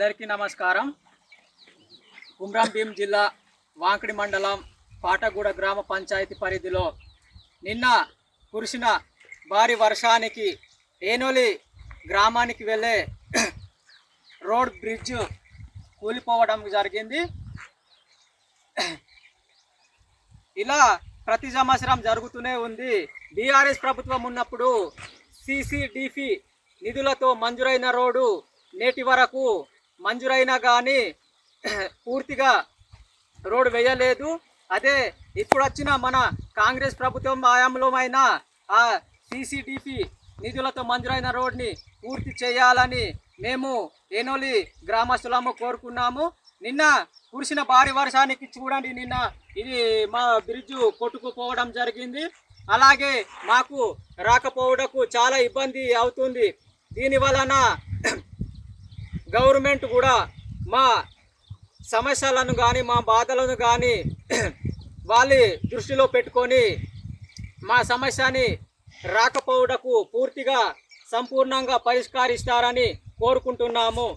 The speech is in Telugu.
అందరికీ నమస్కారం. కుమ్రం భీం జిల్లా వాంకడి మండలం పాటగూడ గ్రామ పంచాయతీ పరిధిలో నిన్న కురిసిన భారీ వర్షానికి ఏనోలి గ్రామానికి వెళ్ళే రోడ్ బ్రిడ్జ్ కూలిపోవడం జరిగింది. ఇలా ప్రతి సంవత్సరం జరుగుతూనే ఉంది. బీఆర్ఎస్ ప్రభుత్వం ఉన్నప్పుడు CCDP నిధులతో మంజూరైన రోడ్డు నేటి వరకు మంజూరైనా కానీ పూర్తిగా రోడ్డు వేయలేదు. అదే ఇప్పుడు వచ్చిన మన కాంగ్రెస్ ప్రభుత్వం హయాంలోమైన ఆ CCDP నిధులతో మంజూరైన రోడ్ని పూర్తి చేయాలని మేము ఏనోలి గ్రామస్తులము కోరుకున్నాము. నిన్న కురిసిన భారీ వర్షానికి చూడండి, నిన్న ఇది మా బ్రిడ్జ్ కొట్టుకుపోవడం జరిగింది. అలాగే మాకు రాకపోవడకు చాలా ఇబ్బంది అవుతుంది. దీని వలన గవర్నమెంట్ కూడా మా సమస్యలను కానీ మా బాధలను కానీ వాళ్ళ దృష్టిలో పెట్టుకొని మా సమస్యని రాకపోవడకు పూర్తిగా సంపూర్ణంగా పరిష్కరిస్తారని కోరుకుంటున్నాము.